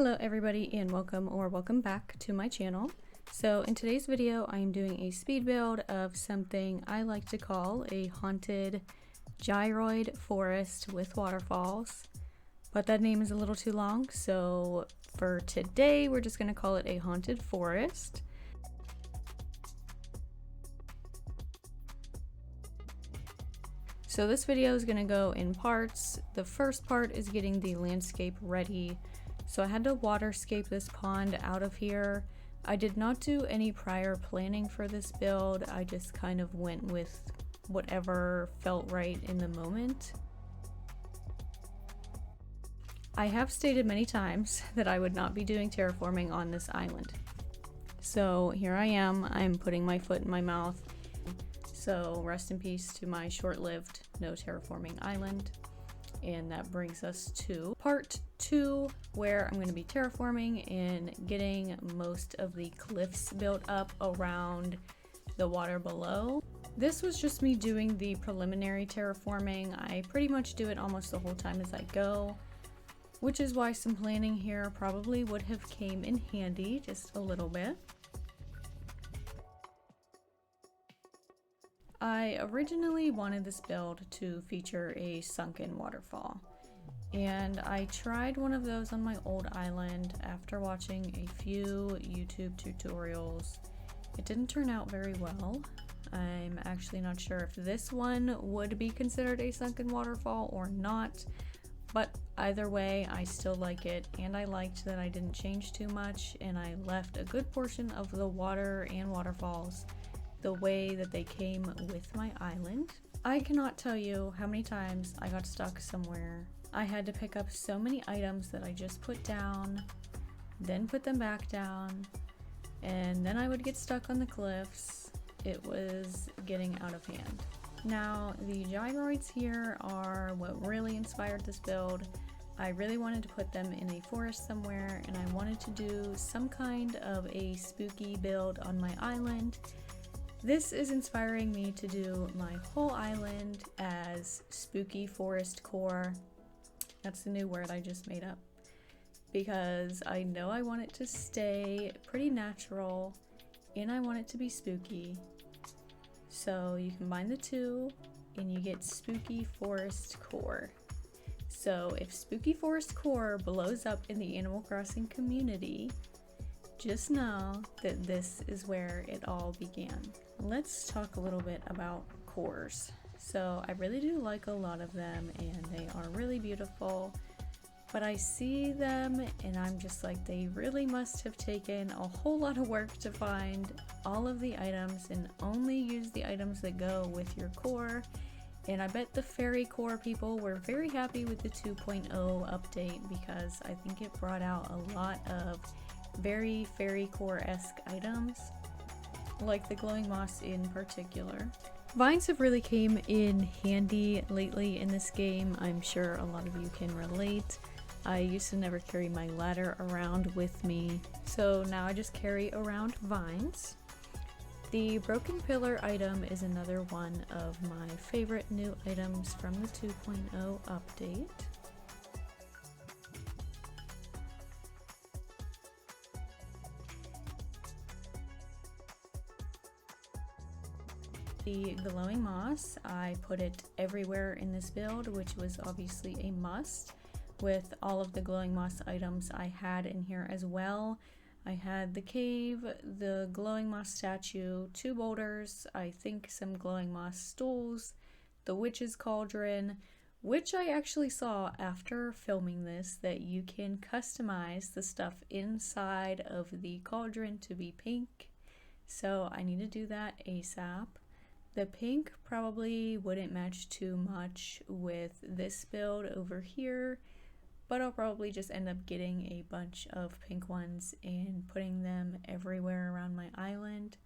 Hello everybody and welcome back to my channel. So in today's video I am doing a speed build of something I like to call a haunted gyroid forest with waterfalls, but that name is a little too long, so for today we're just going to call it a haunted forest. So this video is going to go in parts. The first part is getting the landscape ready. So I had to waterscape this pond out of here. I did not do any prior planning for this build. I just kind of went with whatever felt right in the moment. I have stated many times that I would not be doing terraforming on this island. So here I am, I'm putting my foot in my mouth. So rest in peace to my short-lived no terraforming island. And that brings us to part 2, where I'm going to be terraforming and getting most of the cliffs built up around the water below. This was just me doing the preliminary terraforming. I pretty much do it almost the whole time as I go, which is why some planning here probably would have came in handy just a little bit. I originally wanted this build to feature a sunken waterfall, and I tried one of those on my old island after watching a few YouTube tutorials. It didn't turn out very well. I'm actually not sure if this one would be considered a sunken waterfall or not, but either way I still like it, and I liked that I didn't change too much and I left a good portion of the water and waterfalls the way that they came with my island. I cannot tell you how many times I got stuck somewhere. I had to pick up so many items that I just put down, then put them back down, and then I would get stuck on the cliffs. It was getting out of hand. Now, the gyroids here are what really inspired this build. I really wanted to put them in a forest somewhere, and I wanted to do some kind of a spooky build on my island. This is inspiring me to do my whole island as spooky forest core. That's the new word I just made up, because I know I want it to stay pretty natural and I want it to be spooky. So you combine the two and you get spooky forest core. So if spooky forest core blows up in the Animal Crossing community, just know that this is where it all began. Let's talk a little bit about cores. So I really do like a lot of them and they are really beautiful, but I see them and I'm just like, they really must have taken a whole lot of work to find all of the items and only use the items that go with your core. And I bet the fairy core people were very happy with the 2.0 update, because I think it brought out a lot of very fairy core-esque items, like the glowing moss in particular. Vines have really came in handy lately in this game. I'm sure a lot of you can relate. I used to never carry my ladder around with me, so now I just carry around vines. The broken pillar item is another one of my favorite new items from the 2.0 update. The glowing moss, I put it everywhere in this build, which was obviously a must with all of the glowing moss items I had in here as well. I had the cave, the glowing moss statue, 2 boulders, I think some glowing moss stools, the witch's cauldron, which I actually saw after filming this that you can customize the stuff inside of the cauldron to be pink. So I need to do that ASAP. The pink probably wouldn't match too much with this build over here, but I'll probably just end up getting a bunch of pink ones and putting them everywhere around my island.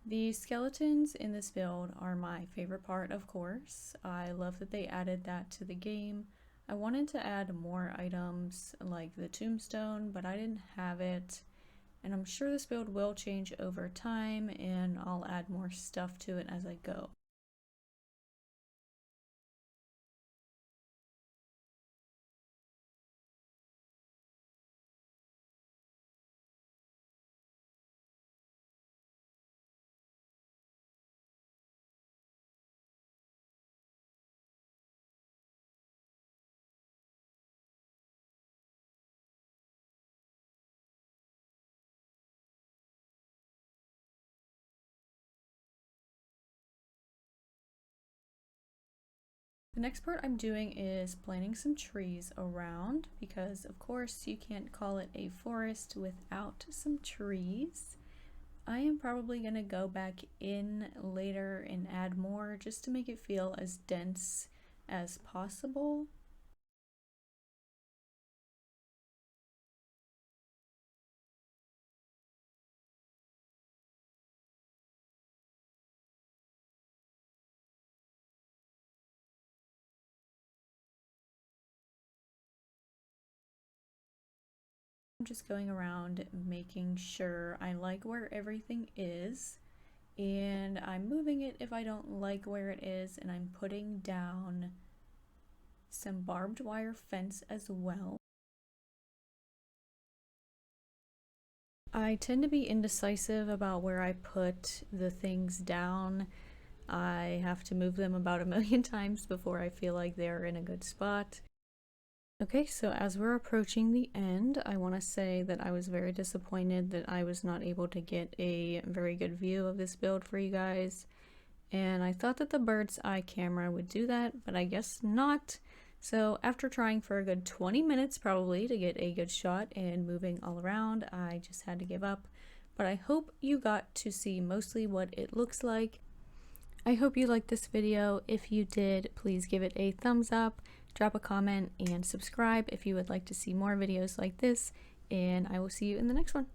The skeletons in this build are my favorite part, of course. I love that they added that to the game. I wanted to add more items like the tombstone, but I didn't have it. And I'm sure this build will change over time and I'll add more stuff to it as I go. The next part I'm doing is planting some trees around because of course you can't call it a forest without some trees. I am probably going to go back in later and add more just to make it feel as dense as possible. I'm just going around making sure I like where everything is, and I'm moving it if I don't like where it is, and I'm putting down some barbed wire fence as well. I tend to be indecisive about where I put the things down. I have to move them about 1,000,000 times before I feel like they're in a good spot. Okay, so as we're approaching the end, I want to say that I was very disappointed that I was not able to get a very good view of this build for you guys. And I thought that the bird's eye camera would do that, but I guess not. So after trying for a good 20 minutes probably to get a good shot and moving all around, I just had to give up. But I hope you got to see mostly what it looks like. I hope you liked this video. If you did, please give it a thumbs up, drop a comment, and subscribe if you would like to see more videos like this, and I will see you in the next one.